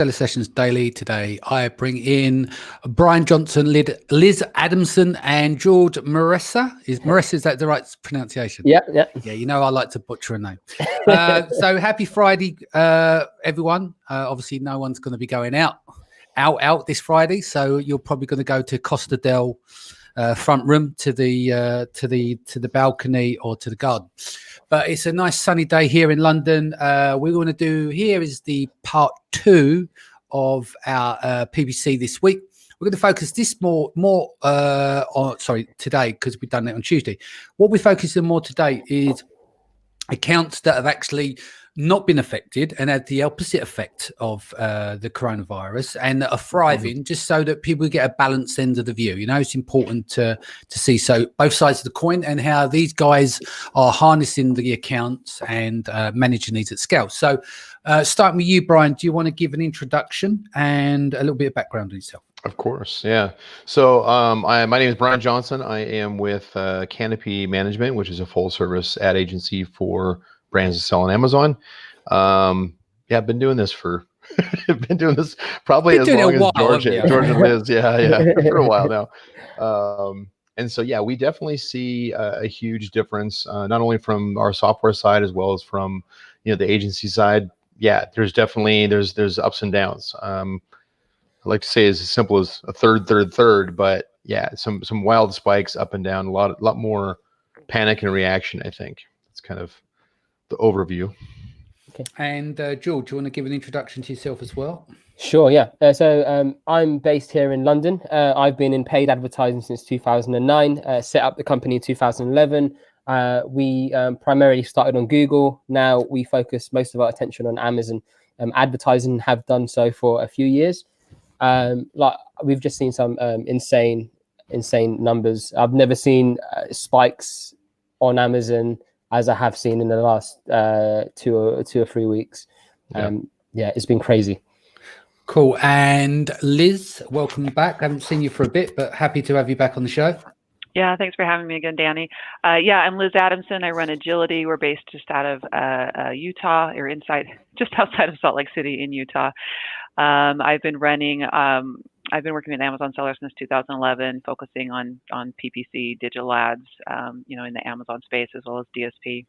Seller Sessions Daily. Today I bring in Brian Johnson, Liz Adamson, and George Meressa. Is that the right pronunciation? Yeah. Yeah, you know I like to butcher a name. So happy Friday, everyone. Obviously, no one's going to be going out this Friday, so you're probably going to go to Costa del front room to the balcony or to the garden. But it's a nice sunny day here in London. We're going to do here is the part 2 of our PPC this week. We're going to focus this more on today, because we've done it on Tuesday. What we're focusing more today is accounts that have actually not been affected and had the opposite effect of the coronavirus and that are thriving, just so that people get a balanced end of the view. You know, it's important to see both sides of the coin and how these guys are harnessing the accounts and managing these at scale. So starting with you, Brian, do you want to give an introduction and a little bit of background on yourself? Of course, yeah. So my name is Brian Johnson. I am with Canopy Management, which is a full-service ad agency for brands that sell on Amazon. I've been doing this probably as long as George and Liz. Yeah, for a while now. And so, yeah, we definitely see a huge difference, not only from our software side as well as from the agency side. Yeah, there's ups and downs. I like to say as simple as a third, but yeah, some wild spikes up and down, a lot more panic and reaction. I think it's kind of the overview. Okay. And George, do you want to give an introduction to yourself as well? Sure, yeah. So I'm based here in London. I've been in paid advertising since 2009, set up the company in 2011. We primarily started on Google. Now we focus most of our attention on Amazon advertising, have done so for a few years. Like we've just seen some insane numbers. I've never seen spikes on Amazon as I have seen in the last 2 or 3 weeks. It's been crazy. Cool. And Liz, welcome back. I haven't seen you for a bit, but happy to have you back on the show. Yeah, thanks for having me again, Danny. I'm Liz Adamson. I run Agility. We're based just out of Utah, or just outside of Salt Lake City in Utah. I've been working with Amazon sellers since 2011, focusing on PPC, digital ads, in the Amazon space as well as DSP.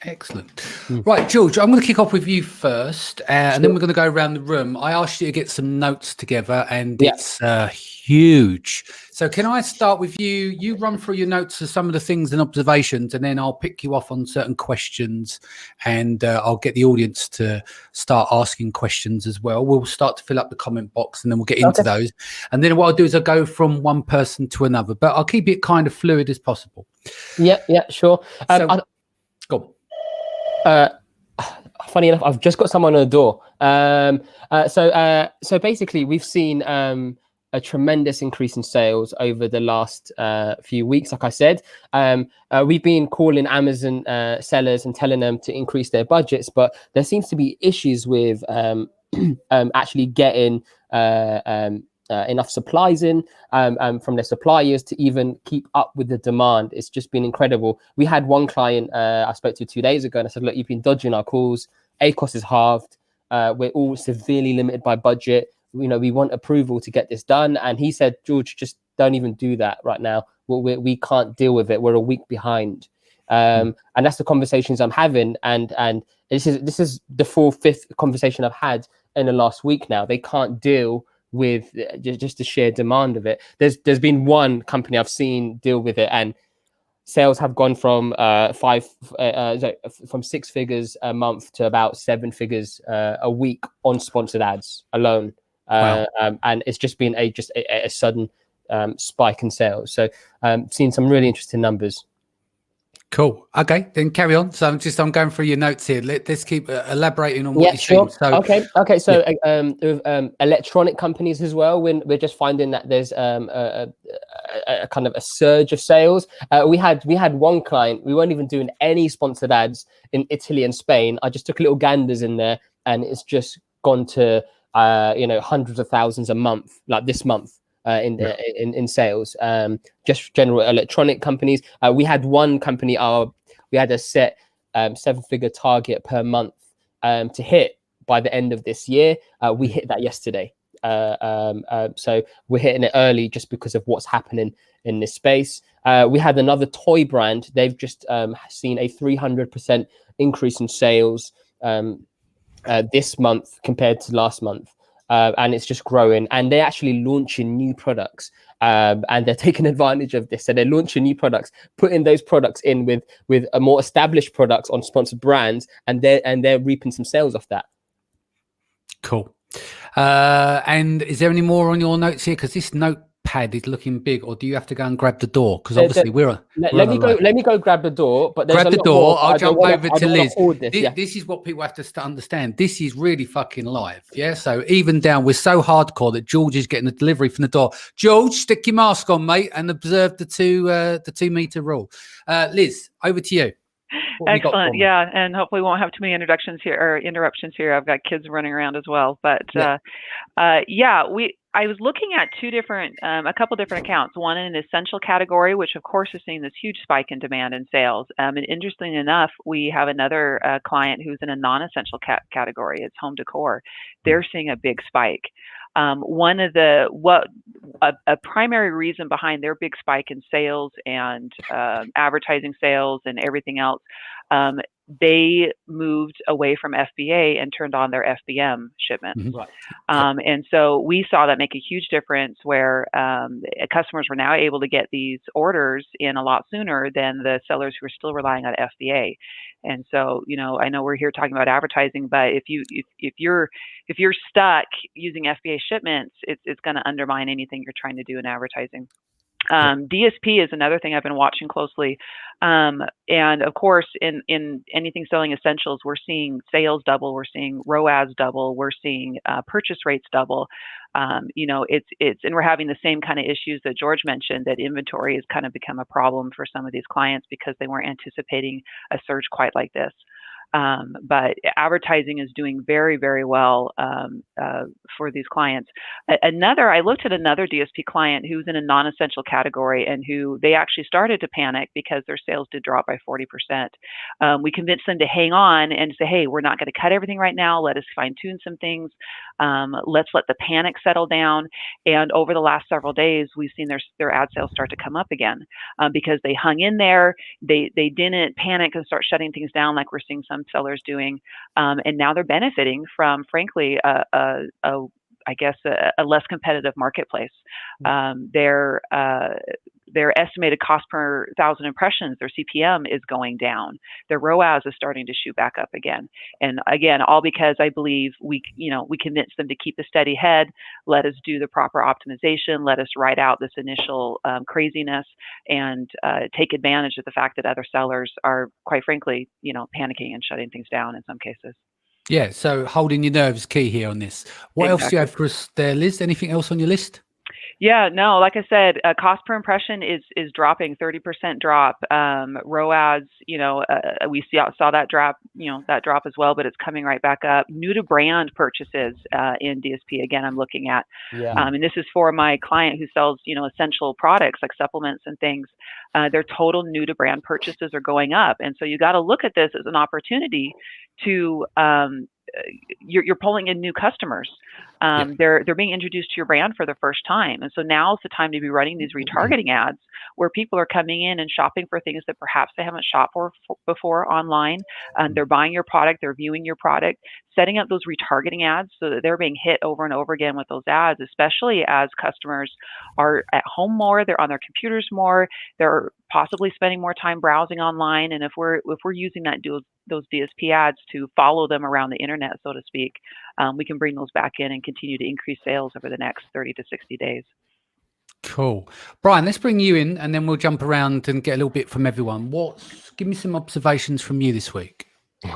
Excellent. Right, George, I'm going to kick off with you first, and then we're going to go around the room. I asked you to get some notes together, and it's huge. So can I start with you? You run through your notes of some of the things and observations, and then I'll pick you off on certain questions, and I'll get the audience to start asking questions as well. We'll start to fill up the comment box, and then we'll get into those. And then what I'll do is I'll go from one person to another, but I'll keep it kind of fluid as possible. Yeah, sure. Go on. Funny enough, I've just got someone on the door. So basically, we've seen a tremendous increase in sales over the last few weeks. Like I said, we've been calling Amazon sellers and telling them to increase their budgets, but there seems to be issues with actually getting enough supplies in from their suppliers to even keep up with the demand. It's just been incredible. We had one client I spoke to 2 days ago, and I said, look, you've been dodging our calls. ACOS is halved. We're all severely limited by budget. We want approval to get this done. And he said, George, just don't even do that right now. We can't deal with it. We're a week behind. And that's the conversations I'm having. And this is the 5th conversation I've had in the last week now. They can't deal with just the sheer demand of it. There's been one company I've seen deal with it, and sales have gone from 6 figures a month to about 7 figures a week on sponsored ads alone. Wow. And it's just been a sudden spike in sales. So seen some really interesting numbers. Cool. Okay, then carry on. So I'm going through your notes here. Let's keep elaborating on what you're seeing. So, okay. So with electronic companies as well, we're just finding that there's a kind of a surge of sales. We had one client. We weren't even doing any sponsored ads in Italy and Spain. I just took little ganders in there, and it's just gone to hundreds of thousands a month, like this month. In sales, just general electronic companies. We had one company, we had a set 7-figure target per month to hit by the end of this year. We hit that yesterday. So we're hitting it early just because of what's happening in this space. We had another toy brand. They've just seen a 300% increase in sales this month compared to last month. And it's just growing, and they're actually launching new products, and they're taking advantage of this. So they're launching new products, putting those products in with a more established products on sponsored brands, and they're reaping some sales off that. Cool. And is there any more on your notes here? Because this notepad is looking big, or do you have to go and grab the door? Because obviously let me go grab the door. But there's grab the door. I'll jump over to Liz. This is what people have to understand. This is really fucking live. Yeah. So even down, we're so hardcore that George is getting a delivery from the door. George, stick your mask on, mate, and observe the 2 meter rule. Liz, over to you. Excellent. Yeah. And hopefully we won't have too many interruptions here. I've got kids running around as well. But I was looking at a couple different accounts, one in an essential category, which of course is seeing this huge spike in demand and sales. And interestingly enough, we have another client who's in a non-essential category. It's home decor. They're seeing a big spike. A primary reason behind their big spike in sales and advertising sales and everything else, they moved away from FBA and turned on their FBM shipments. Mm-hmm. Right. And so we saw that make a huge difference where customers were now able to get these orders in a lot sooner than the sellers who were still relying on FBA. And so, I know we're here talking about advertising, but if you're stuck using FBA shipments, it's going to undermine anything you're trying to do in advertising. DSP is another thing I've been watching closely. And of course, in anything selling essentials, we're seeing sales double, we're seeing ROAS double, we're seeing purchase rates double. And we're having the same kind of issues that George mentioned, that inventory has kind of become a problem for some of these clients because they weren't anticipating a surge quite like this. But advertising is doing very, very well for these clients. I looked at another DSP client who's in a non-essential category and who they actually started to panic because their sales did drop by 40%. We convinced them to hang on and say, hey, we're not going to cut everything right now. Let us fine tune some things. Let's let the panic settle down. And over the last several days, we've seen their ad sales start to come up again because they hung in there. They didn't panic and start shutting things down like we're seeing some sellers doing, and now they're benefiting from, frankly, a less competitive marketplace. Their estimated cost per 1,000 impressions, their CPM, is going down. Their ROAS is starting to shoot back up again. And again, all because I believe we convinced them to keep a steady head, let us do the proper optimization, let us ride out this initial craziness, and take advantage of the fact that other sellers are, quite frankly, panicking and shutting things down in some cases. Yeah, so holding your nerve is key here on this. What else do you have for us there, Liz? Anything else on your list? Yeah, no, like I said, cost per impression is dropping, 30% drop. ROAS, we saw that drop, as well, but it's coming right back up. New to brand purchases in DSP, again, I'm looking at. Yeah. And this is for my client who sells, essential products like supplements and things. Their total new to brand purchases are going up. And so you got to look at this as an opportunity to, you're pulling in new customers. They're being introduced to your brand for the first time. And so now's the time to be running these retargeting ads where people are coming in and shopping for things that perhaps they haven't shopped for before online. They're buying your product, they're viewing your product, setting up those retargeting ads so that they're being hit over and over again with those ads, especially as customers are at home more, they're on their computers more, they're possibly spending more time browsing online. And if we're using those DSP ads to follow them around the internet, so to speak, we can bring those back in and continue to increase sales over the next 30 to 60 days. Cool. Brian, let's bring you in and then we'll jump around and get a little bit from everyone. Give me some observations from you this week.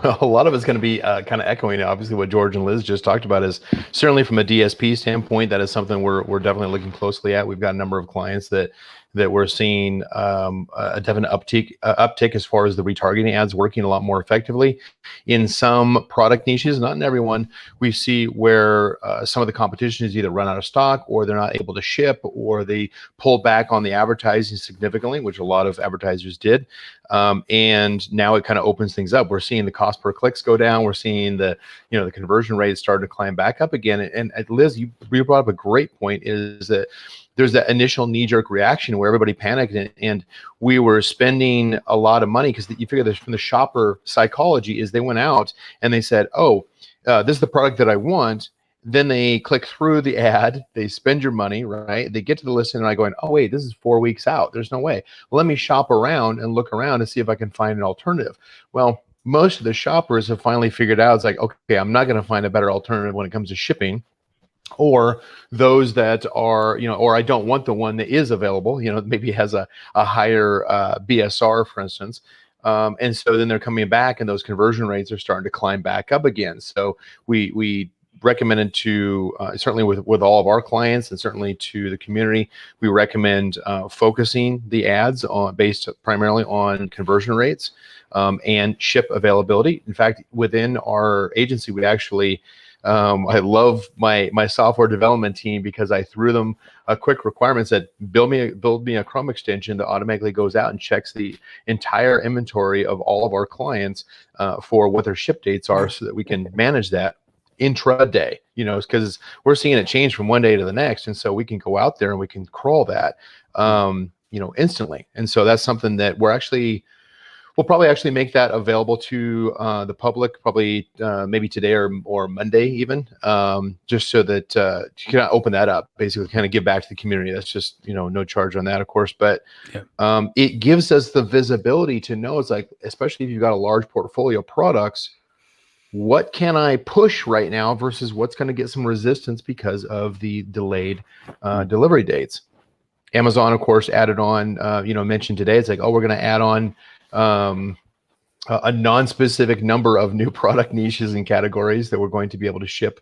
Well, a lot of it's going to be kind of echoing, obviously, what George and Liz just talked about. Is certainly from a DSP standpoint, that is something we're definitely looking closely at. We've got a number of clients that we're seeing a definite uptick as far as the retargeting ads working a lot more effectively in some product niches, not in everyone. We see where some of the competition is either run out of stock, or they're not able to ship, or they pull back on the advertising significantly, which a lot of advertisers did. And now it kind of opens things up. We're seeing the cost per clicks go down. We're seeing the conversion rate start to climb back up again. And Liz, you brought up a great point, is that there's that initial knee-jerk reaction where everybody panicked, and we were spending a lot of money because you figure this from the shopper psychology is they went out and they said, oh, this is the product that I want. Then they click through the ad, they spend your money, right? They get to the listing and I going, oh, wait, this is 4 weeks out. There's no way. Well, let me shop around and look around and see if I can find an alternative. Well, most of the shoppers have finally figured out, it's like, okay, I'm not going to find a better alternative when it comes to shipping. Or those that are, or I don't want the one that is available, maybe has a higher BSR, for instance. And so then they're coming back and those conversion rates are starting to climb back up again. So we recommended to certainly with all of our clients and certainly to the community, we recommend focusing the ads based primarily on conversion rates and ship availability. In fact, within our agency, we actually I love my software development team because I threw them a quick requirement that build me a Chrome extension that automatically goes out and checks the entire inventory of all of our clients for what their ship dates are, so that we can manage that intraday, because we're seeing it change from one day to the next. And so we can go out there and we can crawl that, instantly. And so that's something that we'll probably actually make that available to the public, probably maybe today or Monday even, just so that you can open that up, basically kind of give back to the community. That's just, no charge on that, of course, but it gives us the visibility to know, it's like, especially if you've got a large portfolio of products, what can I push right now versus what's going to get some resistance because of the delayed delivery dates. Amazon, of course, added on, mentioned today, it's like, oh, we're going to add on a non-specific number of new product niches and categories that we're going to be able to ship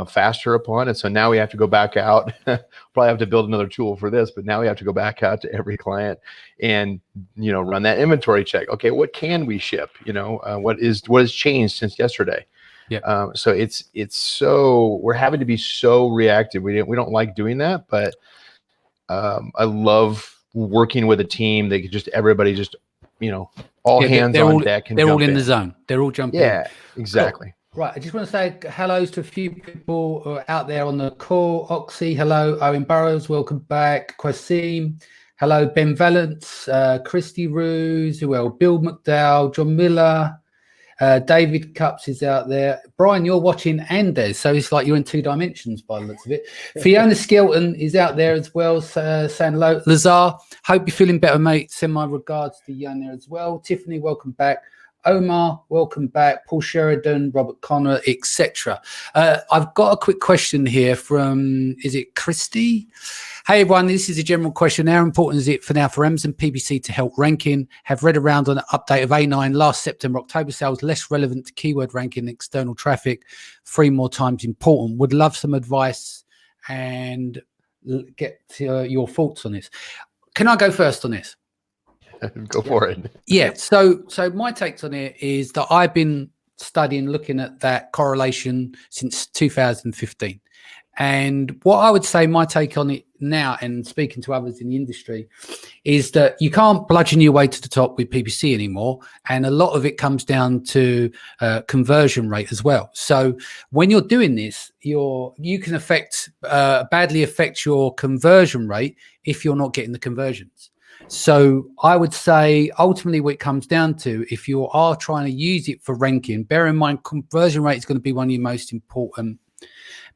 faster upon. And so now we have to go back out, probably have to build another tool for this, but now we have to go back out to every client and, run that inventory check. Okay, what can we ship? What has changed since yesterday? Yeah. So we're having to be so reactive. We don't like doing that, but I love working with a team that everybody all hands on deck. They're all in the zone. They're all jumping. Yeah, exactly. Cool. Right. I just want to say hellos to a few people who are out there on the call. Oxy, hello. Owen Burrows, welcome back. Quasim, hello. Ben Valance, Christy Ruse, who else? Bill McDowell, John Miller, David Cups is out there. Brian, you're watching Andes, so it's like you're in 2 dimensions by the looks of it. Fiona Skelton is out there as well, saying hello. Lazar, hope you're feeling better, mate. Send my regards to you there as well. Tiffany, welcome back. Omar, welcome back. Paul Sheridan, Robert Connor, etc. I've got a quick question here from, is it Christy? Hey everyone, this is a general question. How important is it for Amazon PPC to help ranking? Have read around on an update of A9 last September, October sales less relevant to keyword ranking and external traffic, 3 more times important. Would love some advice and get your thoughts on this. Can I go first on this? Go for it. Yeah. So my takes on it is that I've been looking at that correlation since 2015. And what I would say my take on it now, and speaking to others in the industry, is that you can't bludgeon your way to the top with PPC anymore. And a lot of it comes down to conversion rate as well. So when you're doing this, you can badly affect your conversion rate if you're not getting the conversions. So I would say ultimately what it comes down to, if you are trying to use it for ranking, bear in mind conversion rate is going to be one of your most important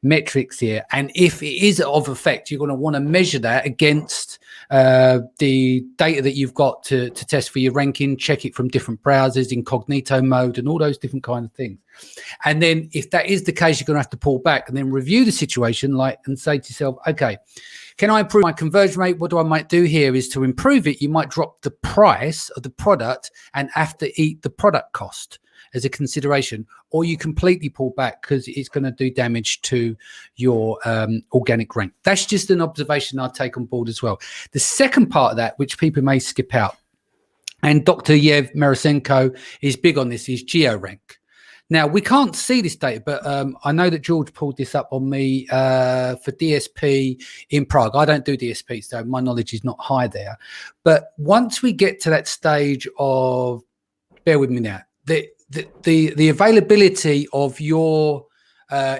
metrics here. And if it is of effect, you're going to want to measure that against the data that you've got to test for your ranking, check it from different browsers, incognito mode, and all those different kind of things. And then if that is the case, you're going to have to pull back and then review the situation and say to yourself, okay, can I improve my conversion rate? What I might do here is to improve it. You might drop the price of the product and have to eat the product cost as a consideration, or you completely pull back because it's going to do damage to your organic rank. That's just an observation I take on board as well. The second part of that, which people may skip out, and Dr. Yev Meresenko is big on this, is GeoRank. Now, we can't see this data, but I know that George pulled this up on me for DSP in Prague. I don't do DSP, so my knowledge is not high there. But once we get to that stage of, bear with me now, the availability of your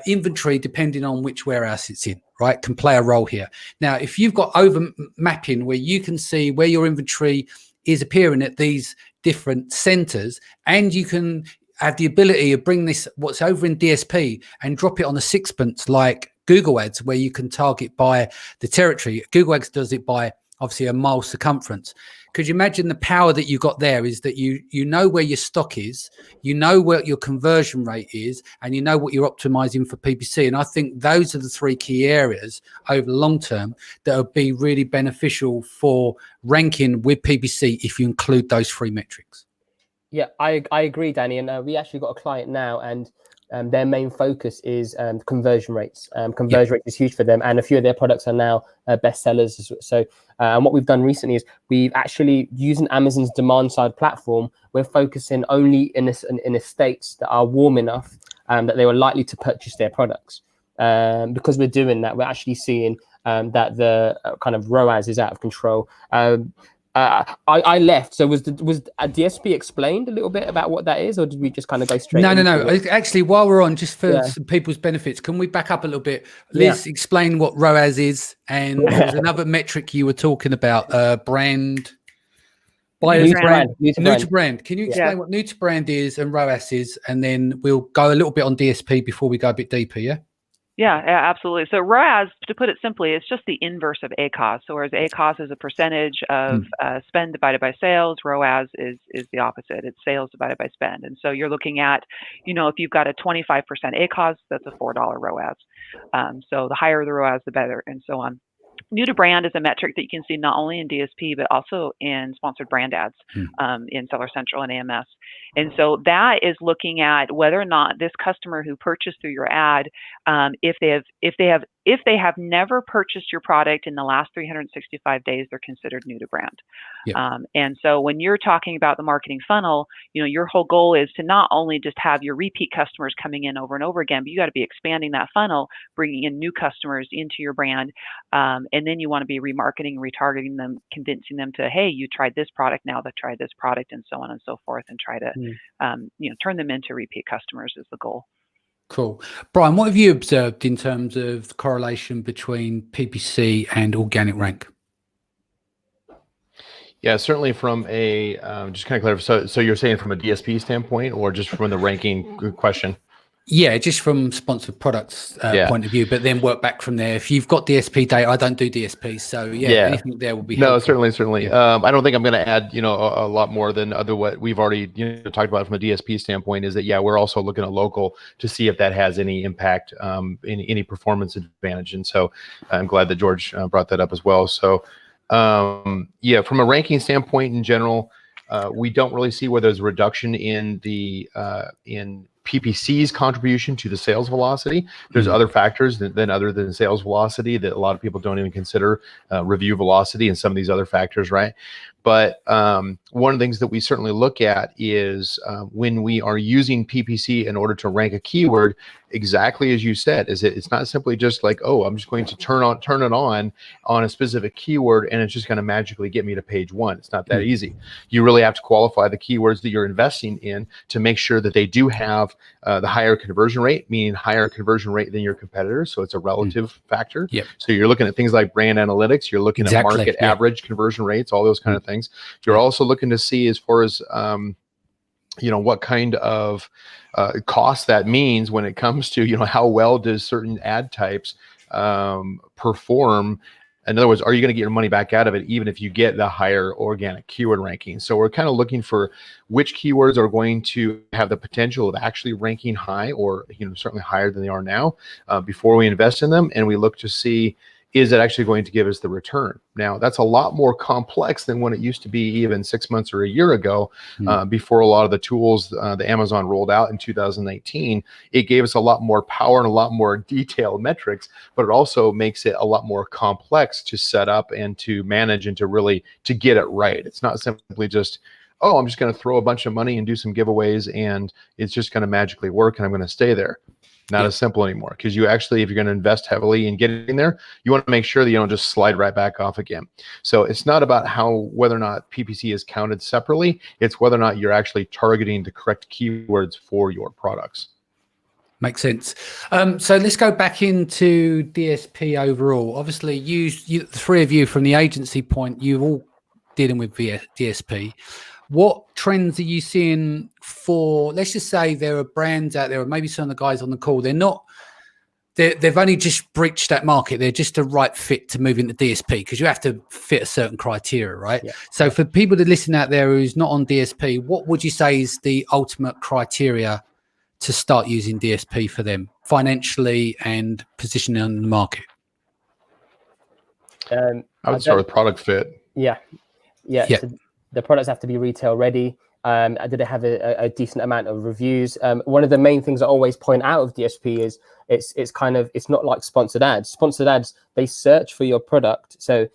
inventory, depending on which warehouse it's in, right, can play a role here. Now, if you've got over mapping where you can see where your inventory is appearing at these different centers, and you can have the ability to bring this what's over in DSP and drop it on a sixpence like Google Ads, where you can target by the territory. Google Ads does it by obviously a mile circumference. Could you imagine the power that you got there is that you know where your stock is, you know what your conversion rate is, and you know what you're optimizing for PPC. And I think those are the three key areas over the long term that will be really beneficial for ranking with PPC if you include those three metrics. Yeah, I agree, Danny. And we actually got a client now, and their main focus is conversion rates. Conversion rate is huge for them, and a few of their products are now bestsellers. So, and what we've done recently is we've actually using Amazon's demand side platform. We're focusing only in estates that are warm enough that they were likely to purchase their products. Because we're doing that, we're actually seeing that the kind of ROAS is out of control. I left. So was a DSP explained a little bit about what that is, or did we just kind of go straight? No. Actually, while we're on, just for some people's benefits, can we back up a little bit? Liz, explain what ROAS is, and there's another metric you were talking about, brand. New to brand. Can you explain what new to brand is and ROAS is, and then we'll go a little bit on DSP before we go a bit deeper. Yeah, absolutely. So ROAS, to put it simply, it's just the inverse of ACOS. So whereas ACOS is a percentage of spend divided by sales, ROAS is the opposite. It's sales divided by spend. And so you're looking at, if you've got a 25% ACOS, that's a $4 ROAS. So the higher the ROAS, the better, and so on. New to brand is a metric that you can see not only in DSP, but also in sponsored brand ads in Seller Central and AMS. And so that is looking at whether or not this customer who purchased through your ad, if they have never purchased your product in the last 365 days, they're considered new to brand. And so when you're talking about the marketing funnel, your whole goal is to not only just have your repeat customers coming in over and over again, but you got to be expanding that funnel, bringing in new customers into your brand. And then you want to be remarketing, retargeting them, convincing them to, hey, you tried this product, now they've tried this product, and so on and so forth, and try to, turn them into repeat customers is the goal. Cool. Brian, what have you observed in terms of the correlation between PPC and organic rank? Yeah, certainly from a, just kind of clarify, so you're saying from a DSP standpoint or just from the ranking question? Yeah, just from sponsored products point of view, but then work back from there. If you've got DSP data, I don't do DSP, so anything there will be helpful. No, certainly. I don't think I'm going to add, a lot more than what we've already talked about from a DSP standpoint. Is that we're also looking at local to see if that has any impact, any performance advantage, and so I'm glad that George brought that up as well. So from a ranking standpoint in general, we don't really see where there's a reduction in the in PPC's contribution to the sales velocity. There's other factors other than sales velocity that a lot of people don't even consider, review velocity and some of these other factors, right? But one of the things that we certainly look at is when we are using PPC in order to rank a keyword, exactly as you said, it's not simply just like, oh, I'm just going to turn it on a specific keyword and it's just going to magically get me to page one. It's not that easy. You really have to qualify the keywords that you're investing in to make sure that they do have the higher conversion rate, meaning higher conversion rate than your competitors. So it's a relative factor. So you're looking at things like brand analytics, you're looking at market average conversion rates, all those kind of things. You're also looking to see as far as what kind of cost that means when it comes to how well does certain ad types perform. In other words, are you going to get your money back out of it even if you get the higher organic keyword ranking? So we're kind of looking for which keywords are going to have the potential of actually ranking high, or certainly higher than they are now, before we invest in them, and we look to see, is it actually going to give us the return? Now, that's a lot more complex than when it used to be even 6 months or a year ago, before a lot of the tools the Amazon rolled out in 2018. It gave us a lot more power and a lot more detailed metrics, but it also makes it a lot more complex to set up and to manage and to get it right. It's not simply just, oh, I'm just going to throw a bunch of money and do some giveaways and it's just going to magically work and I'm going to stay there. Not as simple anymore, because you actually, if you're going to invest heavily in getting there, you want to make sure that you don't just slide right back off again. So it's not about whether or not PPC is counted separately. It's whether or not you're actually targeting the correct keywords for your products. Makes sense. So let's go back into DSP overall. Obviously, you the three of you from the agency point, you're all dealing with DSP. What trends are you seeing for, let's just say there are brands out there, or maybe some of the guys on the call, they've only just breached that market. They're just a right fit to move into DSP, because you have to fit a certain criteria, right? Yeah. So for people to listen out there who's not on DSP, what would you say is the ultimate criteria to start using DSP for them financially and positioning on the market? I would start with product fit. Yeah. So the products have to be retail ready. Did it have a decent amount of reviews? One of the main things I always point out of DSP is it's not like sponsored ads. Sponsored ads, they search for your product, so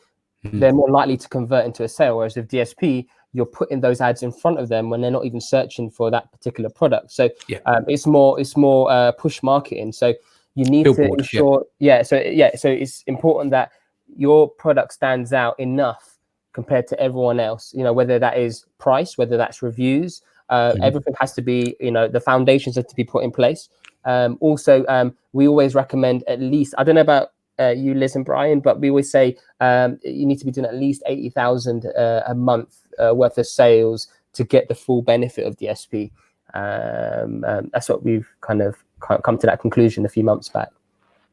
they're more likely to convert into a sale. Whereas with DSP, you're putting those ads in front of them when they're not even searching for that particular product. So it's more push marketing. So you need to ensure. So it's important that your product stands out enough compared to everyone else, whether that is price, whether that's reviews, everything has to be, the foundations have to be put in place. Also, we always recommend at least, I don't know about you, Liz and Brian, but we always say you need to be doing at least 80,000 a month worth of sales to get the full benefit of DSP. That's what we've kind of come to that conclusion a few months back.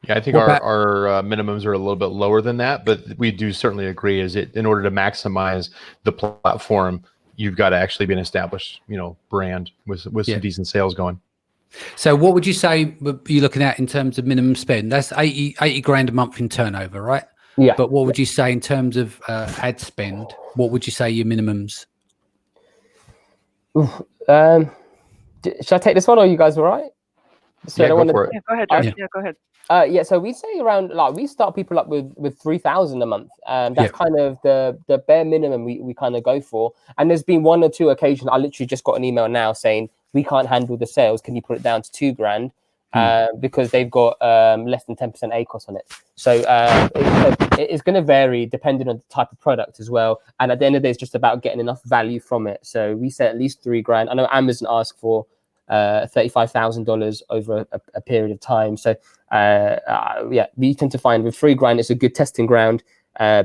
Yeah, I think our minimums are a little bit lower than that, but we do certainly agree in order to maximize the platform, you've got to actually be an established, brand with some decent sales going. So what would you say you're looking at in terms of minimum spend? That's 80 grand a month in turnover, right? Yeah. But what would you say in terms of ad spend? What would you say your minimums? Should I take this one, or are you guys all right? So go for it. Yeah, go ahead, Josh. Yeah, go ahead. So we say around, we start people up with 3,000 a month. That's kind of the bare minimum we kind of go for. And there's been one or two occasions, I literally just got an email now saying, we can't handle the sales. Can you put it down to 2 grand? Because they've got less than 10% ACOS on it. So it's going to vary depending on the type of product as well. And at the end of the day, it's just about getting enough value from it. So we say at least 3 grand. I know Amazon asked for $35,000 over a period of time. So we tend to find with 3 grand, it's a good testing ground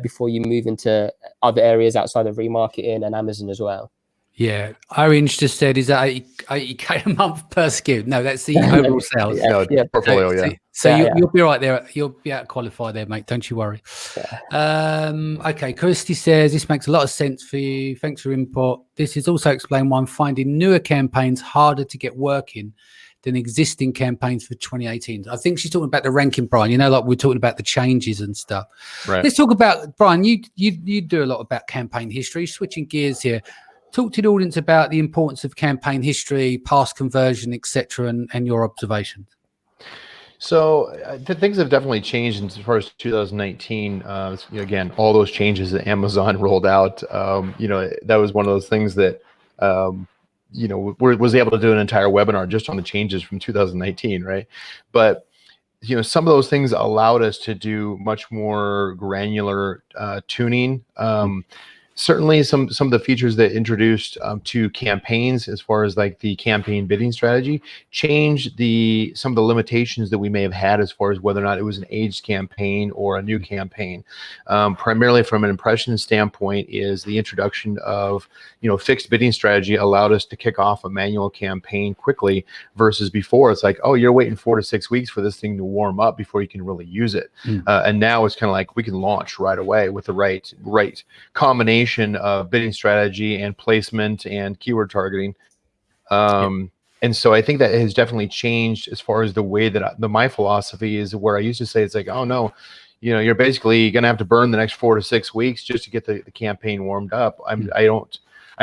before you move into other areas outside of remarketing and Amazon as well. Yeah, Orange just said, is that 80K a month per SKU? No, that's the overall sales. Portfolio, You'll be right there. You'll be able to qualify there, mate. Don't you worry. Okay, Kirsty says, this makes a lot of sense for you. Thanks for your input. This is also explain why I'm finding newer campaigns harder to get working than existing campaigns for 2018. I think she's talking about the ranking, Brian. Like we're talking about the changes and stuff. Right. Let's talk about, Brian, you do a lot about campaign history. Switching gears here. Talk to the audience about the importance of campaign history, past conversion, etc., and your observations. So things have definitely changed as far as 2019. Again, all those changes that Amazon rolled out. That was one of those things that was able to do an entire webinar just on the changes from 2019, right? But some of those things allowed us to do much more granular tuning. Certainly some of the features that introduced to campaigns, as far as like the campaign bidding strategy, changed some of the limitations that we may have had as far as whether or not it was an aged campaign or a new campaign. Primarily from an impression standpoint, is the introduction of fixed bidding strategy allowed us to kick off a manual campaign quickly, versus before it's like, oh, you're waiting 4 to 6 weeks for this thing to warm up before you can really use it. And now it's kind of like we can launch right away with the right combination of bidding strategy and placement and keyword targeting. And so I think that has definitely changed as far as the way that my philosophy is, where I used to say it's like, oh no, you're basically going to have to burn the next 4 to 6 weeks just to get the campaign warmed up. I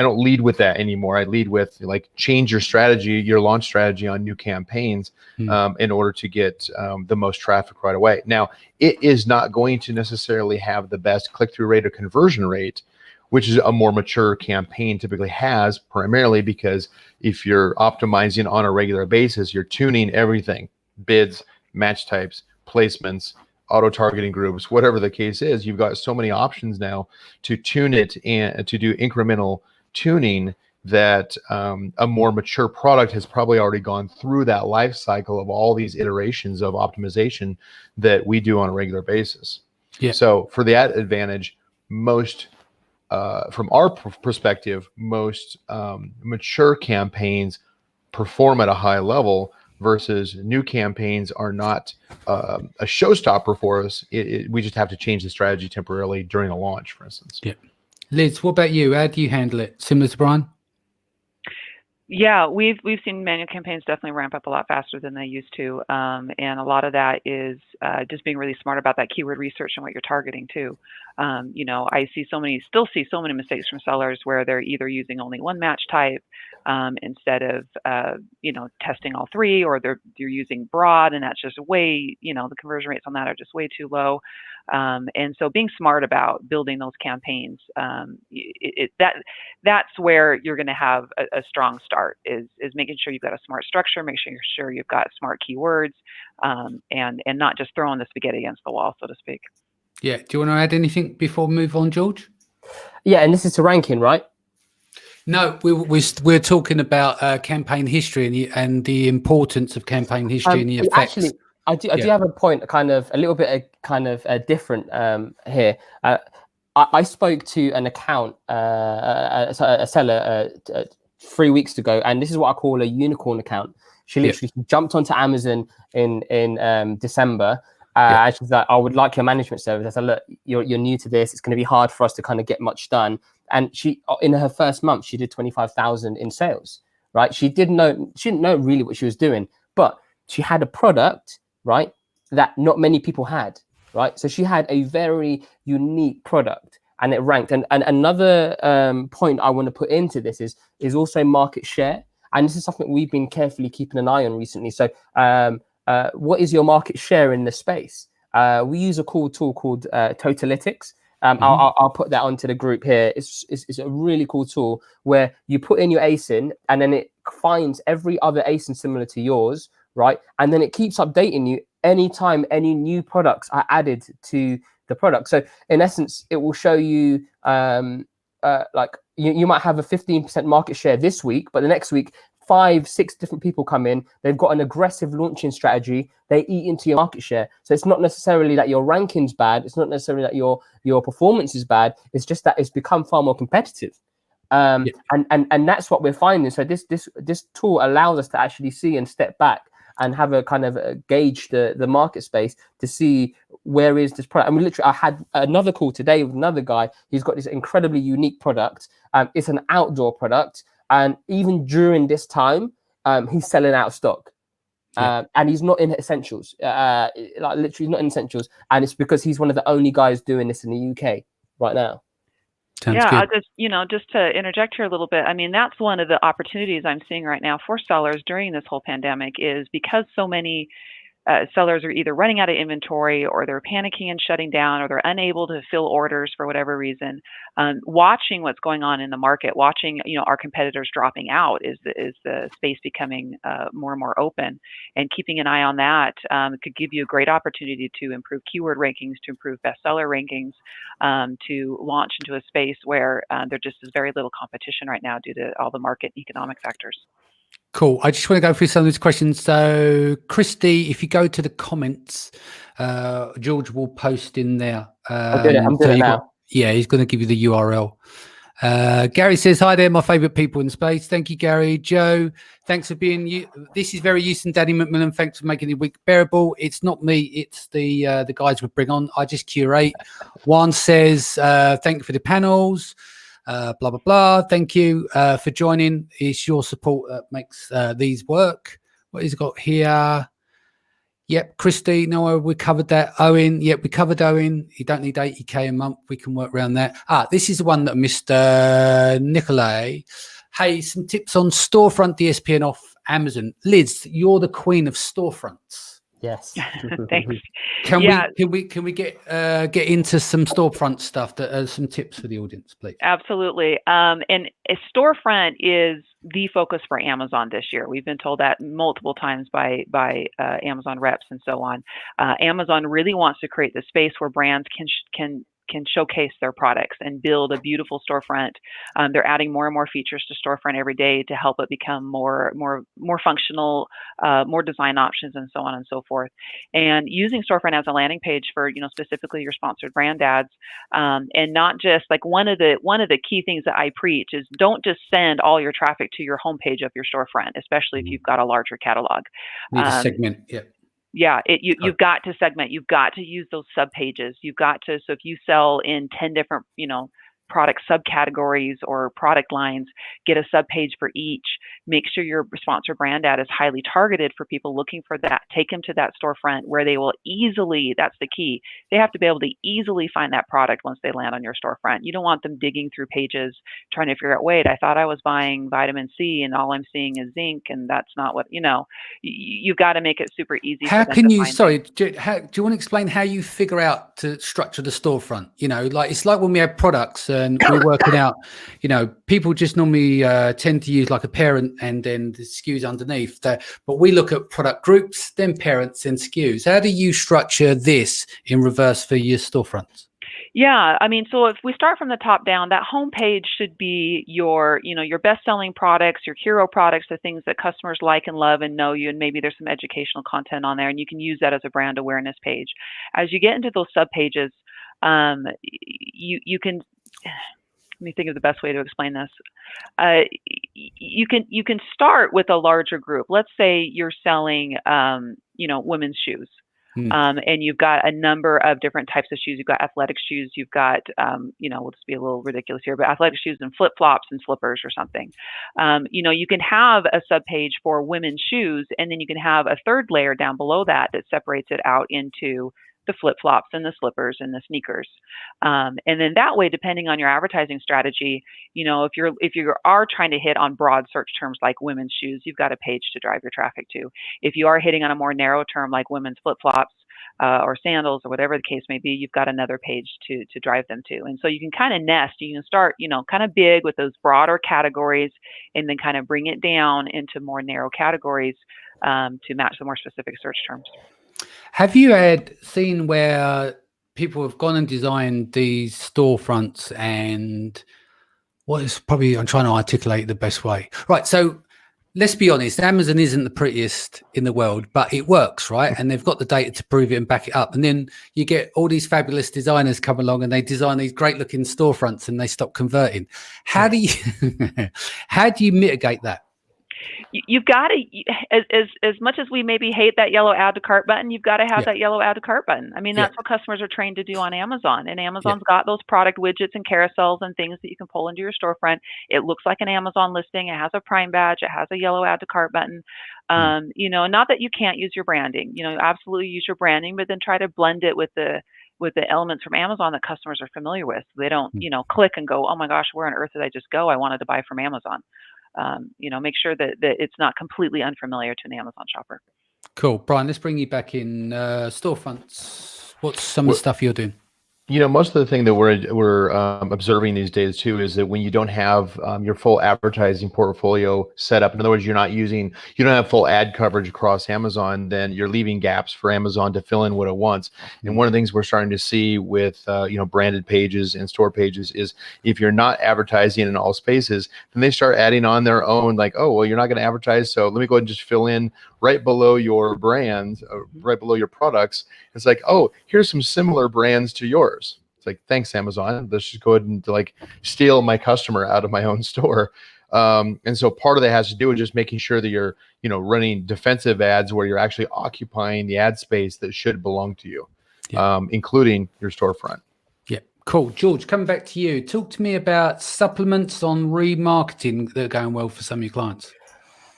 don't lead with that anymore. I lead with like, change your strategy, your launch strategy on new campaigns in order to get the most traffic right away. Now, it is not going to necessarily have the best click-through rate or conversion rate which is a more mature campaign typically has, primarily because if you're optimizing on a regular basis, you're tuning everything, bids, match types, placements, auto targeting groups, whatever the case is. You've got so many options now to tune it and to do incremental tuning that a more mature product has probably already gone through that life cycle of all these iterations of optimization that we do on a regular basis. Yeah. So for that advantage, most from our perspective, most mature campaigns perform at a high level versus new campaigns are not a showstopper for us. We just have to change the strategy temporarily during a launch, for instance. Yeah. Liz, what about you? How do you handle it? Similar to Brian? Yeah, we've seen manual campaigns definitely ramp up a lot faster than they used to, and a lot of that is just being really smart about that keyword research and what you're targeting too. I still see so many mistakes from sellers where they're either using only one match type instead of testing all three, or they're using broad, and that's just way the conversion rates on that are just way too low. And so being smart about building those campaigns, that's where you're going to have a strong start is making sure you've got a smart structure, make sure you've got smart keywords, and not just throwing the spaghetti against the wall, so to speak. Yeah. Do you want to add anything before we move on, George? Yeah, and this is to ranking, right? No, we're talking about campaign history and the importance of campaign history and the effects. Actually, I do have a point, kind of a little bit different here. I spoke to an account, a seller 3 weeks ago, and this is what I call a unicorn account. She literally jumped onto Amazon in December. And she's like, I would like your management service. I said, look, you're new to this. It's going to be hard for us to kind of get much done. And she, in her first month, she did 25,000 in sales, right? She didn't know really what she was doing, but she had a product, right, that not many people had, right? So she had a very unique product, and it ranked. And another point I want to put into this is also market share. And this is something we've been carefully keeping an eye on recently. So what is your market share in the space? We use a cool tool called Totalytics. I'll put that onto the group here. It's a really cool tool where you put in your ASIN and then it finds every other ASIN similar to yours, right? And then it keeps updating you anytime any new products are added to the product. So in essence, it will show you like you might have a 15% market share this week, but the next week 5-6 different people come in, they've got an aggressive launching strategy, they eat into your market share. So it's not necessarily that your ranking's bad, it's not necessarily that your performance is bad, it's just that it's become far more competitive. And that's what we're finding. So this tool allows us to actually see and step back and have a kind of gauge the market space to see where is this product. I mean, literally, I had another call today with another guy. He's got this incredibly unique product. It's an outdoor product. And even during this time, he's selling out of stock. And he's not in essentials, like literally not in essentials. And it's because he's one of the only guys doing this in the UK right now. Sounds I'll good. just to interject here a little bit. I mean, that's one of the opportunities I'm seeing right now for sellers during this whole pandemic is because so many sellers are either running out of inventory or they're panicking and shutting down or they're unable to fill orders for whatever reason. Watching what's going on in the market, watching our competitors dropping out is the space becoming more and more open, and keeping an eye on that could give you a great opportunity to improve keyword rankings, to improve bestseller rankings, to launch into a space where there just is very little competition right now due to all the market economic factors. Cool. I just want to go through some of these questions. So, Christy, if you go to the comments, George will post in there. I'm doing it now. He's going to give you the URL. Gary says, hi there, my favorite people in space. Thank you, Gary. Joe, thanks for being you. This is very useful, Danny McMillan. Thanks for making the week bearable. It's not me, it's the guys we bring on. I just curate. Juan says, thank you for the panels. Blah, blah, blah. Thank you for joining. It's your support that makes these work. What he's got here. Yep, Christy. No, we covered that. Owen. Yep, we covered Owen. You don't need 80K a month. We can work around that. This is the one that Mr. Nicolay. Hey, some tips on storefront DSP and off Amazon. Liz, you're the queen of storefronts. Yes. Thanks. Can Yeah. we get into some storefront stuff? That some tips for the audience, please. Absolutely. And a storefront is the focus for Amazon this year. We've been told that multiple times by Amazon reps and so on. Amazon really wants to create the space where brands can showcase their products and build a beautiful storefront. They're adding more and more features to storefront every day to help it become more functional, more design options, and so on and so forth. And using storefront as a landing page for specifically your sponsored brand ads, and not just like one of the key things that I preach is don't just send all your traffic to your homepage of your storefront, especially if you've got a larger catalog. Need a segment, yeah. Yeah, you've got to segment. You've got to use those sub pages. You've got to, so if you sell in 10 different, product subcategories or product lines, get a sub page for each. Make sure your sponsored brand ad is highly targeted for people looking for that. Take them to that storefront where they will easily, that's the key. They have to be able to easily find that product once they land on your storefront. You don't want them digging through pages trying to figure out, wait, I thought I was buying vitamin C and all I'm seeing is zinc and that's not what, you've got to make it super easy. How can you, sorry, do you want to explain how you figure out to structure the storefront? Like it's like when we have products and we're working out, people just normally tend to use like a parent and then the SKUs underneath. But we look at product groups, then parents and SKUs. How do you structure this in reverse for your storefronts? Yeah, I mean, so if we start from the top down, that homepage should be your best-selling products, your hero products, the things that customers like and love and know you, and maybe there's some educational content on there, and you can use that as a brand awareness page. As you get into those sub-pages, you can, let me think of the best way to explain this. You can start with a larger group. Let's say you're selling, women's shoes. And you've got a number of different types of shoes. You've got athletic shoes. You've got, we'll just be a little ridiculous here, but athletic shoes and flip-flops and slippers or something. You can have a subpage for women's shoes, and then you can have a third layer down below that separates it out into the flip-flops and the slippers and the sneakers. And then that way, depending on your advertising strategy, if you are trying to hit on broad search terms like women's shoes, you've got a page to drive your traffic to. If you are hitting on a more narrow term like women's flip-flops or sandals or whatever the case may be, you've got another page to drive them to. And so you can kind of nest, you can start, kind of big with those broader categories and then kind of bring it down into more narrow categories to match the more specific search terms. Have you seen where people have gone and designed these storefronts and I'm trying to articulate the best way. Right. So let's be honest, Amazon isn't the prettiest in the world, but it works, right? And they've got the data to prove it and back it up. And then you get all these fabulous designers come along and they design these great looking storefronts and they stop converting. How do you mitigate that? You've got to, as much as we maybe hate that yellow add to cart button, you've got to have that yellow add to cart button. I mean, that's what customers are trained to do on Amazon. And Amazon's got those product widgets and carousels and things that you can pull into your storefront. It looks like an Amazon listing. It has a Prime badge. It has a yellow add to cart button. Not that you can't use your branding. Absolutely use your branding, but then try to blend it with the elements from Amazon that customers are familiar with. They don't, click and go, oh my gosh, where on earth did I just go? I wanted to buy from Amazon. Make sure that it's not completely unfamiliar to an Amazon shopper. Cool. Brian, let's bring you back in storefronts. What's some of the stuff you're doing? Most of the thing that we're observing these days too is that when you don't have your full advertising portfolio set up, in other words, you don't have full ad coverage across Amazon, then you're leaving gaps for Amazon to fill in what it wants. And one of the things we're starting to see with branded pages and store pages is if you're not advertising in all spaces, then they start adding on their own, like, oh, well, you're not going to advertise, so let me go ahead and just fill in right below your brand, right below your products. It's like, oh, here's some similar brands to yours. It's like, thanks, Amazon. Let's just go ahead and steal my customer out of my own store. And so part of that has to do with just making sure that you're, running defensive ads where you're actually occupying the ad space that should belong to you, including your storefront. Yeah. Cool. George, coming back to you. Talk to me about supplements on remarketing that are going well for some of your clients.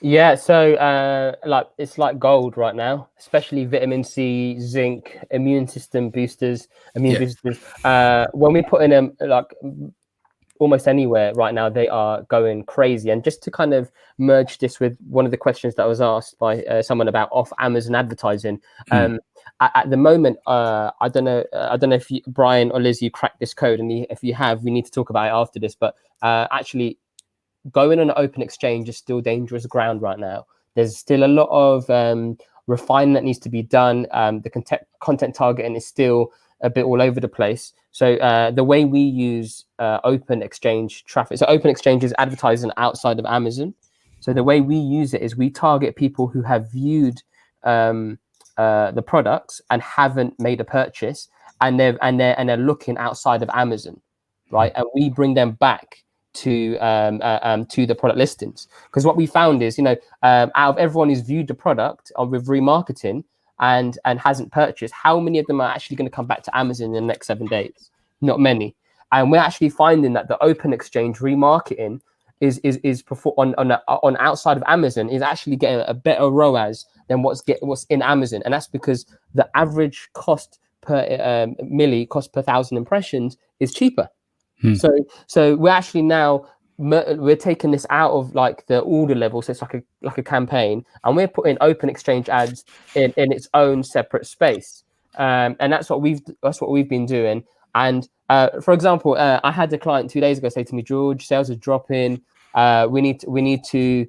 Yeah, so it's like gold right now, especially vitamin C, zinc, immune boosters. When we put in almost anywhere right now, they are going crazy. And just to kind of merge this with one of the questions that was asked by someone about off Amazon advertising, at the moment, I don't know if you, Brian or Liz, you cracked this code, and if you have, we need to talk about it after this. But actually, going on an open exchange is still dangerous ground right now. There's still a lot of refinement that needs to be done. The content targeting is still a bit all over the place. So the way we use open exchange traffic, so open exchange is advertising outside of Amazon. So the way we use it is we target people who have viewed the products and haven't made a purchase, and they're looking outside of Amazon, right? And we bring them back to the product listings, because what we found is, out of everyone who's viewed the product with remarketing and hasn't purchased, how many of them are actually going to come back to Amazon in the next 7 days? Not many. And we're actually finding that the open exchange remarketing is on outside of Amazon is actually getting a better ROAS than what's in Amazon, and that's because the average cost per cost per 1,000 impressions is cheaper. So we're actually now we're taking this out of like the order level, so it's like a campaign, and we're putting open exchange ads in its own separate space, and that's what we've been doing. And for example, I had a client 2 days ago say to me, George, sales are dropping. We need to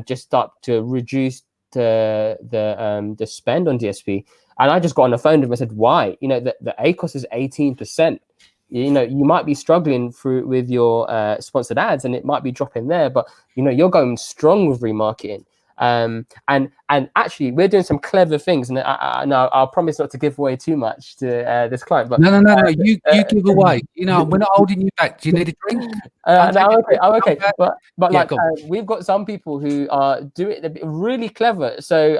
just start to reduce the spend on DSP. And I just got on the phone to him and said, why? The ACOS is 18%. You might be struggling with your sponsored ads, and it might be dropping there, but you're going strong with remarketing. And actually, we're doing some clever things, and I'll promise not to give away too much to this client. But no, you give away. We're not holding you back. Do you need a drink? I'm okay. But we've got some people who are doing it really clever. So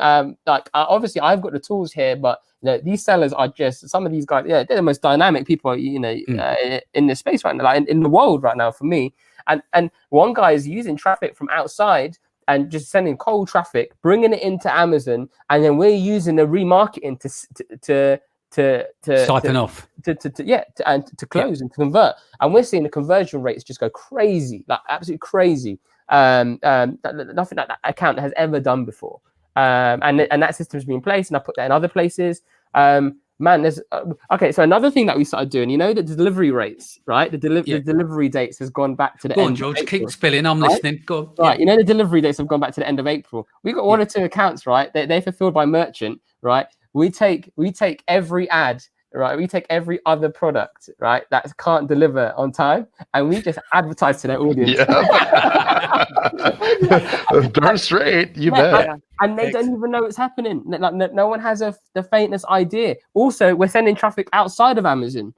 obviously, I've got the tools here, but these sellers are just some of these guys. Yeah, they're the most dynamic people in the space right now, like in the world right now for me. And one guy is using traffic from outside and just sending cold traffic, bringing it into Amazon, and then we're using the remarketing to siphon off, to close and to convert. And we're seeing the conversion rates just go crazy, like absolutely crazy. Nothing like that account has ever done before. And that system's been in place, and I put that in other places. There's okay. So another thing that we started doing, the delivery rates, right? The delivery dates has gone back to the end. Go on, George. Keep spilling. I'm listening. Go on. Right. The delivery dates have gone back to the end of April. We've got one or two accounts, right? They're fulfilled by merchant, right? We take every ad, right? We take every other product, right, that can't deliver on time, and we just advertise to their audience. Yeah. Darn straight. You bet. And they don't even know it's happening. No one has the faintest idea. Also, we're sending traffic outside of Amazon.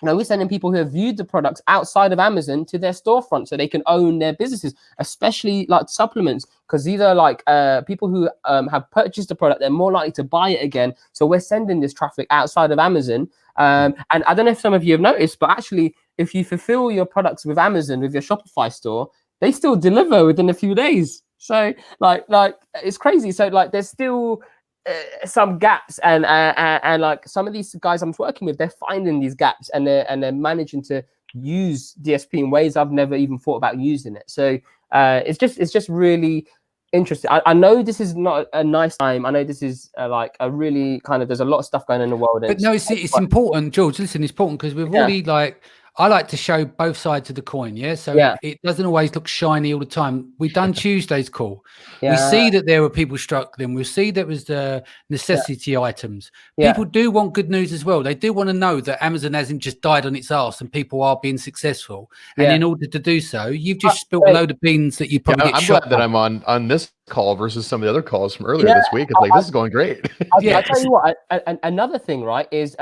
We're sending people who have viewed the products outside of Amazon to their storefront so they can own their businesses, especially like supplements, because these are like people who have purchased the product. They're more likely to buy it again. So we're sending this traffic outside of Amazon. And I don't know if some of you have noticed, but actually, if you fulfill your products with Amazon, with your Shopify store, they still deliver within a few days. So like it's crazy. So like there's still some gaps, and like some of these guys I'm working with, they're finding these gaps, and they're managing to use DSP in ways I've never even thought about using it. So it's just really interesting. I know this is not a nice time. I know this is like a really kind of, there's a lot of stuff going on in the world. But no, it's important, George. Listen, it's important because we've already I like to show both sides of the coin, So it doesn't always look shiny all the time. We've done Tuesday's call. We see that there were people struggling. We see there was the necessity items. People do want good news as well. They do want to know that Amazon hasn't just died on its arse and people are being successful. And in order to do so, you've just spilled a load of beans that you probably get shot. I'm glad that I'm on this call versus some of the other calls from earlier this week. It's like, this is going great. I'll tell you what, another thing, right, is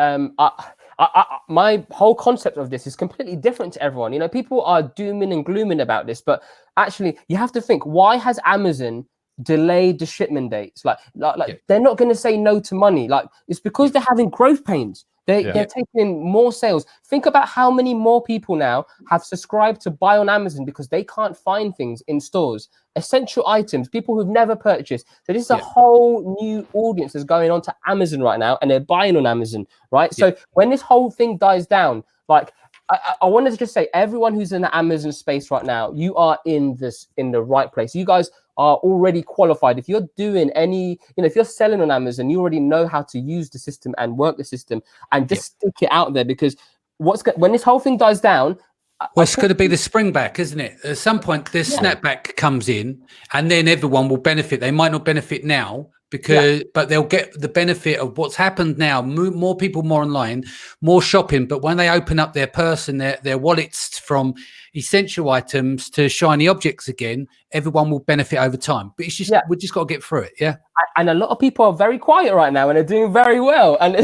my whole concept of this is completely different to everyone. People are dooming and glooming about this, but actually you have to think, why has Amazon delayed the shipment dates? Like they're not going to say no to money. Like it's because they're having growth pains. They're taking in more sales. Think about how many more people now have subscribed to buy on Amazon because they can't find things in stores. Essential items, people who've never purchased. So this is a whole new audience that's going on to Amazon right now, and they're buying on Amazon, right? So when this whole thing dies down, like I wanted to just say, everyone who's in the Amazon space right now, you are in the right place. You guys are already qualified. If you're doing any, if you're selling on Amazon, you already know how to use the system and work the system, and just stick it out there, because when this whole thing dies down, well, it's going to be the spring back, isn't it? At some point, this snapback comes in, and then everyone will benefit. They might not benefit now, but they'll get the benefit of what's happened now. More people, more online, more shopping. But when they open up their purse and their wallets from essential items to shiny objects again, everyone will benefit over time. But it's just we just got to get through it. Yeah. And a lot of people are very quiet right now, and they're doing very well. And,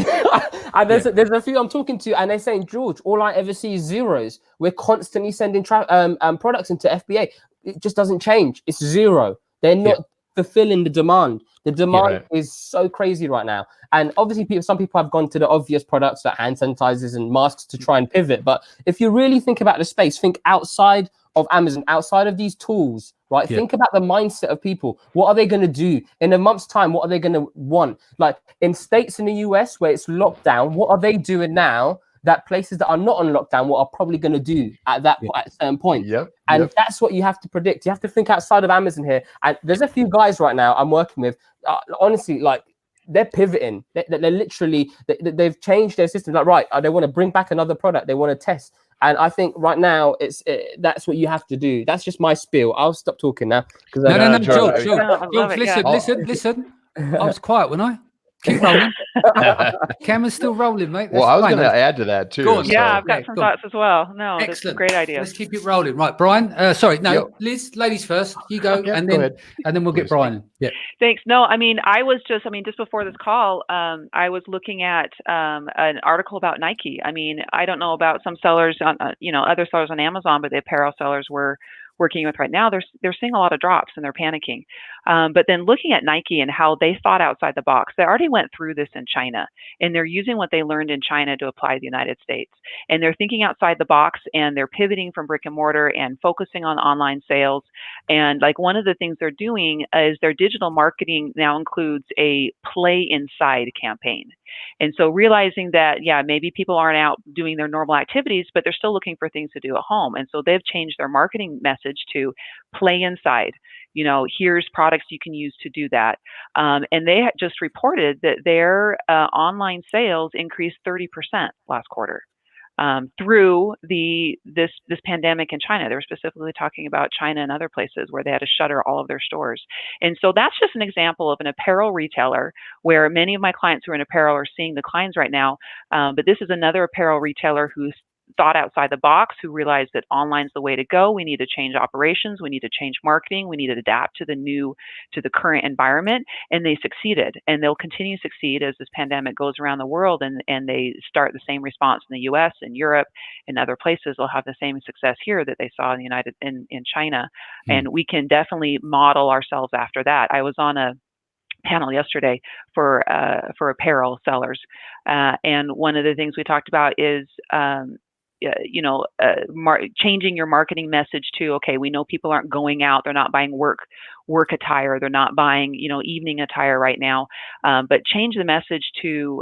and there's a few I'm talking to, and they're saying, George, all I ever see is zeros. We're constantly sending products into FBA. It just doesn't change. It's zero. They're not fulfilling the demand. The demand is so crazy right now. And obviously, some people have gone to the obvious products like hand sanitizers and masks to try and pivot. But if you really think about the space, think outside of Amazon, outside of these tools, right? Think about the mindset of people. What are they going to do in a month's time? What are they going to want? Like in states in the US where it's locked down, what are they doing now that places that are not on lockdown, what are probably going to do at at a certain point? And that's what you have to predict. You have to think outside of Amazon here. And there's a few guys right now I'm working with, honestly, like they're pivoting. They're literally, they've changed their system. Like, right, they want to bring back another product. They want to test. And I think right now that's what you have to do. That's just my spiel. I'll stop talking now. No, George, listen. I was quiet, wasn't I? Keep rolling. Camera's still rolling, mate. Well, I was going to add to that too. Yeah, I've got some thoughts as well. No, excellent. That's a great idea. Let's keep it rolling. Right, Brian. Liz, ladies first. You go, and then we'll get Brian. Yeah. Thanks. No, I mean, just before this call, I was looking at an article about Nike. I mean, I don't know about some sellers on, other sellers on Amazon, but the apparel sellers we're working with right now, they're seeing a lot of drops and they're panicking. But then looking at Nike and how they thought outside the box, they already went through this in China, and they're using what they learned in China to apply to the United States. And they're thinking outside the box, and they're pivoting from brick and mortar and focusing on online sales. And like one of the things they're doing is their digital marketing now includes a play inside campaign. And so realizing that, maybe people aren't out doing their normal activities, but they're still looking for things to do at home. And so they've changed their marketing message to play inside. Here's products you can use to do that. And they just reported that their online sales increased 30% last quarter. Through this pandemic in China. They were specifically talking about China and other places where they had to shutter all of their stores. And so that's just an example of an apparel retailer where many of my clients who are in apparel are seeing declines right now. But this is another apparel retailer who's thought outside the box, who realized that online's the way to go. We need to change operations. We need to change marketing. We need to adapt to the current environment. And they succeeded, and they'll continue to succeed as this pandemic goes around the world, and they start the same response in the US and Europe and other places. They'll have the same success here that they saw in China. And we can definitely model ourselves after that. I was on a panel yesterday for apparel sellers. And one of the things we talked about is, changing your marketing message to, okay, we know people aren't going out. They're not buying work attire. They're not buying, evening attire right now. But change the message to,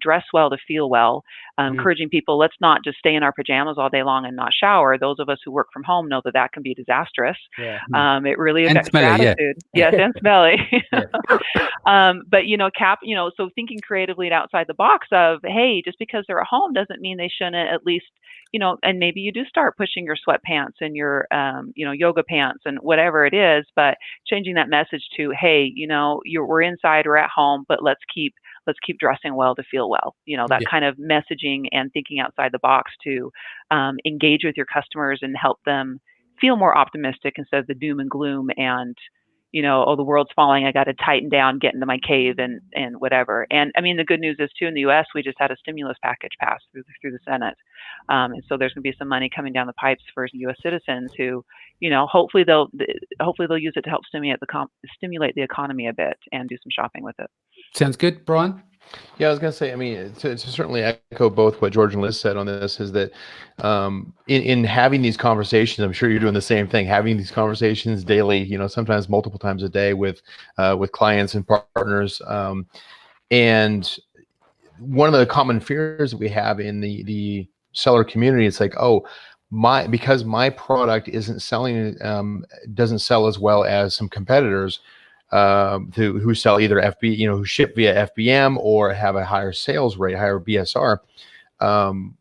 dress well to feel well, encouraging people, let's not just stay in our pajamas all day long and not shower. Those of us who work from home know that can be disastrous. It really affects your attitude. Yes, and smelly. But, so thinking creatively and outside the box of, hey, just because they're at home doesn't mean they shouldn't at least, and maybe you do start pushing your sweatpants and your, yoga pants and whatever it is, but changing that message to, hey, we're inside or at home, but let's keep dressing well to feel well. That kind of messaging and thinking outside the box to engage with your customers and help them feel more optimistic instead of the doom and gloom and, the world's falling, I got to tighten down, get into my cave and whatever. And I mean, the good news is too, in the US, we just had a stimulus package passed through the Senate. And so there's going to be some money coming down the pipes for US citizens who, hopefully they'll use it to help stimulate the economy a bit and do some shopping with it. Sounds good, Brian. Yeah, I was going to say, I mean, to certainly echo both what George and Liz said on this, is that in having these conversations, I'm sure you're doing the same thing, having these conversations daily, sometimes multiple times a day with clients and partners. And one of the common fears that we have in the seller community, it's like, oh, because my product isn't selling, doesn't sell as well as some competitors who sell either who ship via FBM or have a higher sales rate, higher BSR.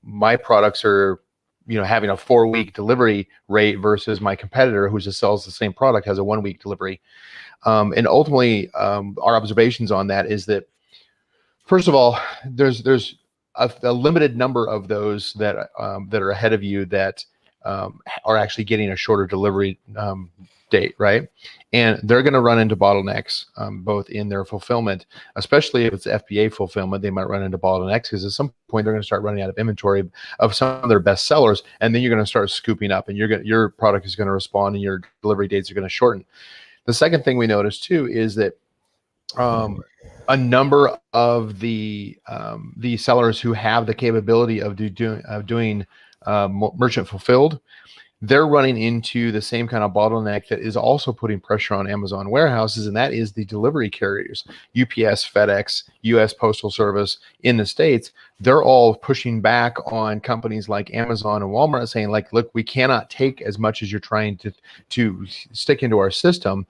My products are, having a 4-week delivery rate versus my competitor who just sells the same product has a 1-week delivery. And ultimately, our observations on that is that, first of all, there's a limited number of those that are ahead of you that are actually getting a shorter delivery date, right? And they're going to run into bottlenecks, both in their fulfillment, especially if it's FBA fulfillment. They might run into bottlenecks because at some point they're going to start running out of inventory of some of their best sellers, and then you're going to start scooping up, and your product is going to respond, and your delivery dates are going to shorten. The second thing we noticed too is that a number of the sellers who have the capability of doing merchant fulfilled, they're running into the same kind of bottleneck that is also putting pressure on Amazon warehouses, and that is the delivery carriers. UPS, FedEx, US Postal Service in the States, they're all pushing back on companies like Amazon and Walmart, saying like, look, we cannot take as much as you're trying to stick into our system.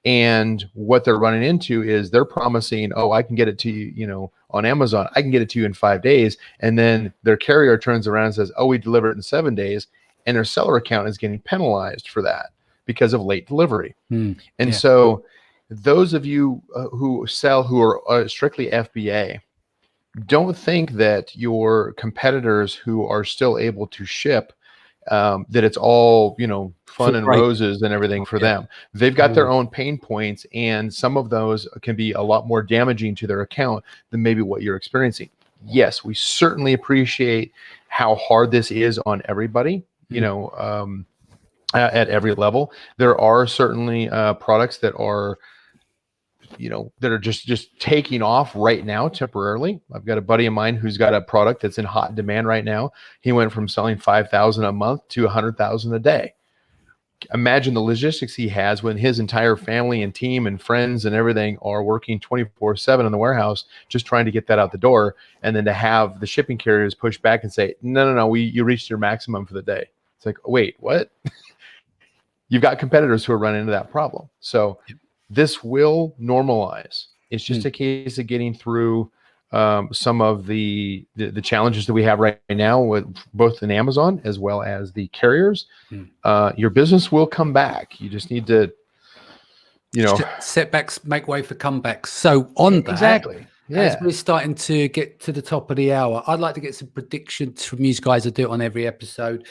And what they're running into is they're promising, oh, I can get it to you, on Amazon, I can get it to you in 5 days. And then their carrier turns around and says, oh, we deliver it in 7 days. And their seller account is getting penalized for that because of late delivery. And so those of you who are strictly FBA, don't think that your competitors who are still able to ship, that it's all, fun and roses and everything for them. They've got their own pain points, and some of those can be a lot more damaging to their account than maybe what you're experiencing. Yes, we certainly appreciate how hard this is on everybody, at every level. There are certainly products that are, that are just taking off right now temporarily. I've got a buddy of mine who's got a product that's in hot demand right now. He went from selling 5,000 a month to 100,000 a day. Imagine the logistics he has when his entire family and team and friends and everything are working 24/7 in the warehouse, just trying to get that out the door. And then to have the shipping carriers push back and say, no, you reached your maximum for the day. It's like, wait, what? You've got competitors who are running into that problem. So this will normalize. It's just a case of getting through some of the challenges that we have right now with both in Amazon as well as the carriers. Your business will come back. You just need to, setbacks make way for comebacks. So on that, exactly. As we're starting to get to the top of the hour, I'd like to get some predictions from you guys. I do it on every episode.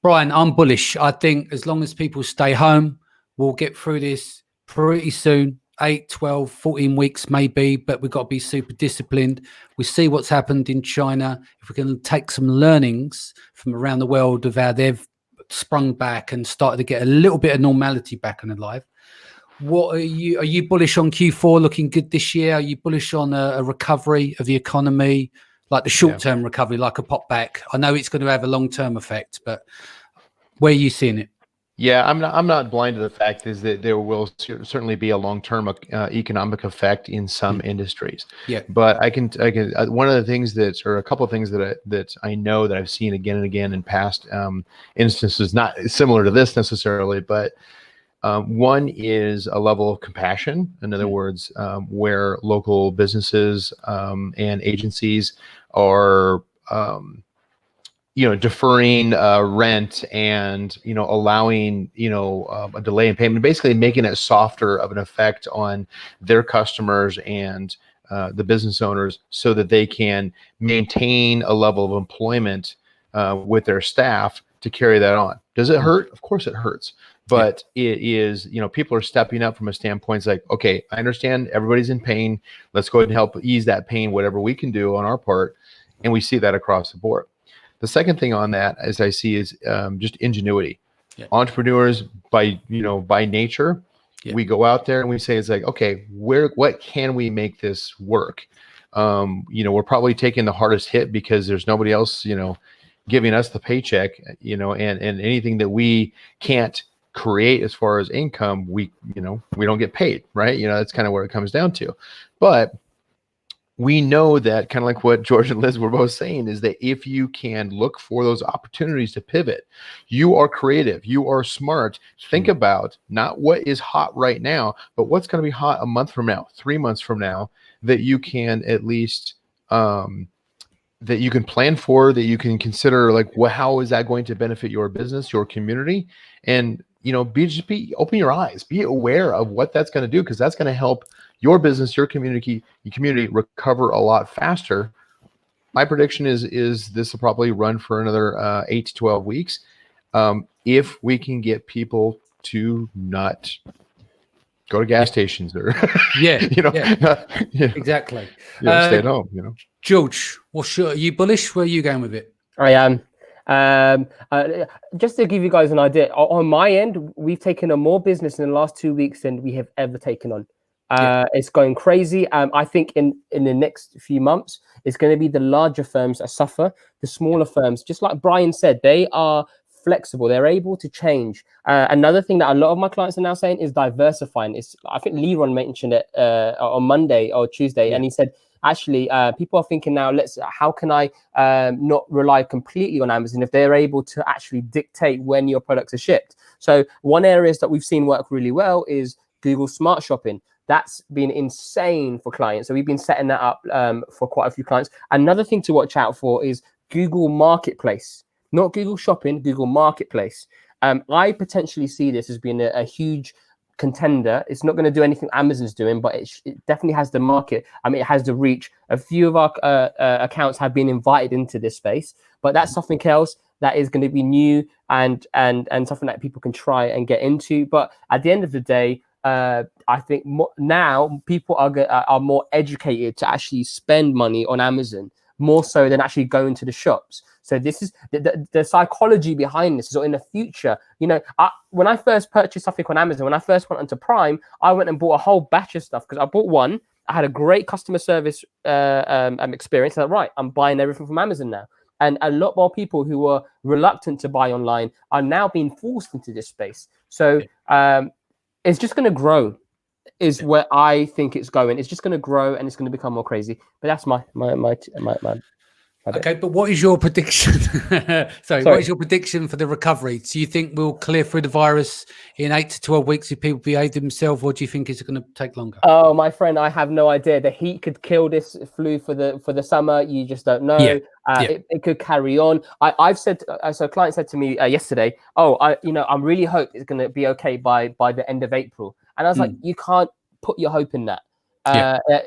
Brian, I'm bullish. I think as long as people stay home, we'll get through this pretty soon. 8, 12, 14 weeks maybe, but we've got to be super disciplined. We see what's happened in China. If we can take some learnings from around the world of how they've sprung back and started to get a little bit of normality back in their life. What are you bullish on Q4 looking good this year? Are you bullish on a recovery of the economy, like the short-term recovery, like a pop back? I know it's going to have a long-term effect, but where are you seeing it? Yeah, I'm not blind to the fact is that there will certainly be a long-term economic effect in some industries. Yeah. But I can one of the things or a couple of things that I know that I've seen again and again in past instances, not similar to this necessarily, but one is a level of compassion. In other words, where local businesses and agencies are deferring rent and, allowing, a delay in payment, basically making it softer of an effect on their customers and the business owners so that they can maintain a level of employment with their staff to carry that on. Does it hurt? Of course it hurts. But it is, people are stepping up from a standpoint. It's like, okay, I understand everybody's in pain. Let's go ahead and help ease that pain, whatever we can do on our part. And we see that across the board. The second thing on that, as I see, is just ingenuity. Entrepreneurs, by nature, we go out there and we say, it's like, okay, what can we make this work? We're probably taking the hardest hit because there's nobody else, giving us the paycheck, and anything that we can't create as far as income, we don't get paid, right? That's kind of where it comes down to. But we know that, kind of like what George and Liz were both saying, is that if you can look for those opportunities to pivot, you are creative, you are smart. Think about not what is hot right now, but what's going to be hot a month from now, 3 months from now, that you can at least that you can plan for, that you can consider, like, how is that going to benefit your business, your community? And open your eyes, be aware of what that's going to do, because that's going to help your business, your community recover a lot faster. My prediction is this will probably run for another 8 to 12 weeks. If we can get people to not go to gas stations or exactly. Stay at home. George, are you bullish? Where are you going with it? I am. Just to give you guys an idea, on my end, we've taken on more business in the last 2 weeks than we have ever taken on. It's going crazy. I think in the next few months, it's going to be the larger firms that suffer. The smaller firms, just like Brian said, they are flexible. They're able to change. Another thing that a lot of my clients are now saying is diversifying. I think Leron mentioned it on Monday or Tuesday, and he said, actually, people are thinking now, how can I not rely completely on Amazon if they're able to actually dictate when your products are shipped? So one area that we've seen work really well is Google Smart Shopping. That's been insane for clients. So we've been setting that up for quite a few clients. Another thing to watch out for is Google Marketplace, not Google Shopping, Google Marketplace. I potentially see this as being a huge contender. It's not going to do anything Amazon's doing, but it definitely has the market. I mean, it has the reach. A few of our accounts have been invited into this space, but that's something else that is going to be new and something that people can try and get into. But at the end of the day, I think now people are more educated to actually spend money on Amazon, more so than actually going to the shops. So this is the psychology behind this. So in the future, when I first purchased something on Amazon, when I first went onto Prime, I went and bought a whole batch of stuff because I bought one. I had a great customer service experience. Like, right, I'm buying everything from Amazon now. And a lot more people who were reluctant to buy online are now being forced into this space. So it's just going to grow, is where I think it's going. It's just going to grow and it's going to become more crazy. But that's my okay, but what is your prediction? Sorry, what is your prediction for the recovery? Do you think we'll clear through the virus in 8 to 12 weeks if people behave themselves, or do you think it's going to take longer? Oh, my friend, I have no idea. The heat could kill this flu for the summer. You just don't know. It could carry on. I've said, so a client said to me yesterday, I'm really hope it's going to be okay by the end of April. And I was like, you can't put your hope in that.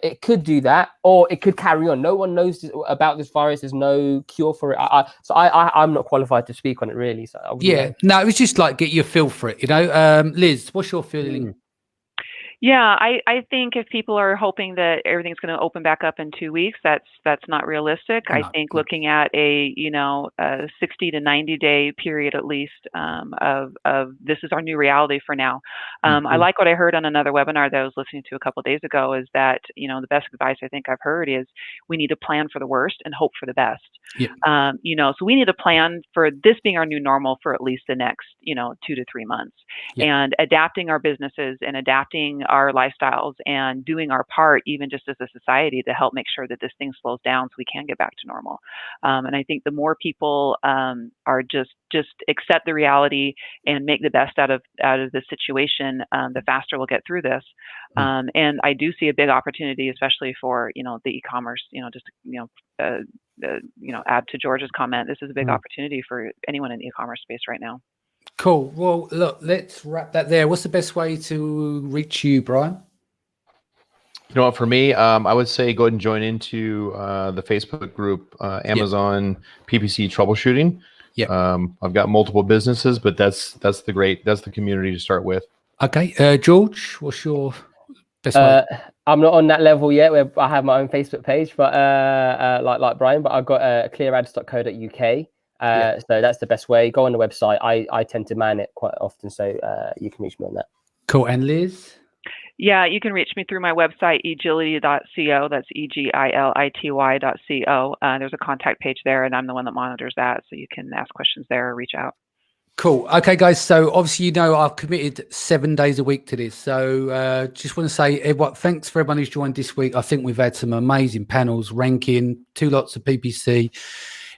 It could do that, or it could carry on. No one knows about this virus. There's no cure for it. I'm not qualified to speak on it, really. So no, it was just like get your feel for it. Liz, what's your feeling? Yeah, I think if people are hoping that everything's going to open back up in 2 weeks, that's not realistic. I think looking at a 60 to 90-day period at least of this is our new reality for now. I like what I heard on another webinar that I was listening to a couple of days ago, is that the best advice I think I've heard is we need to plan for the worst and hope for the best. So we need to plan for this being our new normal for at least the next 2 to 3 months, and adapting our businesses and adapting our lifestyles and doing our part, even just as a society, to help make sure that this thing slows down so we can get back to normal. And I think the more people are just accept the reality and make the best out of the situation, the faster we'll get through this. And I do see a big opportunity, especially for the e-commerce. Add to George's comment. This is a big opportunity for anyone in the e-commerce space right now. Cool. Well, look, let's wrap that there. What's the best way to reach you, Brian? You know what, for me, I would say go ahead and join into the Facebook group, Amazon PPC Troubleshooting. I've got multiple businesses, but that's the community to start with. Okay. George, what's your best way? I'm not on that level yet where I have my own Facebook page, but like Brian, but I've got clearads.co.uk. So that's the best way. Go on the website. I tend to man it quite often, so you can reach me on that. Cool. And Liz? Yeah, you can reach me through my website, egility.co. That's egility.co. There's a contact page there, and I'm the one that monitors that, so you can ask questions there or reach out. Cool. Okay, guys. So obviously, I've committed 7 days a week to this. So just want to say, thanks for everyone who's joined this week. I think we've had some amazing panels, ranking, 2 lots of PPC.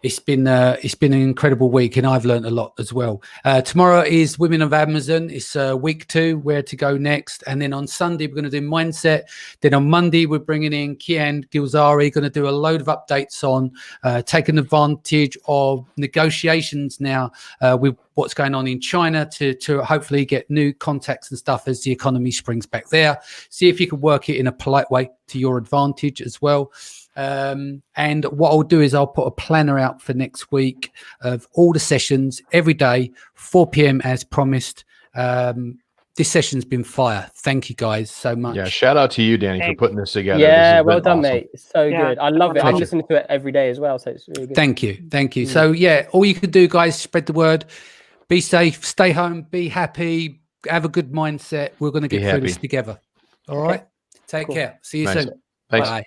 It's been an incredible week, and I've learned a lot as well. Tomorrow is Women of Amazon. It's week 2, where to go next. And then on Sunday, we're going to do mindset. Then on Monday, we're bringing in Kian Gilzari, going to do a load of updates on taking advantage of negotiations now with what's going on in China to hopefully get new contacts and stuff as the economy springs back there. See if you can work it in a polite way to your advantage as well. And what I'll do is I'll put a planner out for next week of all the sessions every day, 4 p.m. as promised. This session's been fire. Thank you guys so much. Yeah, shout out to you, Danny, for putting this together. Yeah, this well done, awesome. mate. It's so good. I love it. I'm listening to it every day as well, so it's really good. Thank you. So yeah, all you can do, guys, spread the word. Be safe, stay home, be happy, have a good mindset. We're going to get through this together. All right. Take care. See you soon. Thanks. Bye.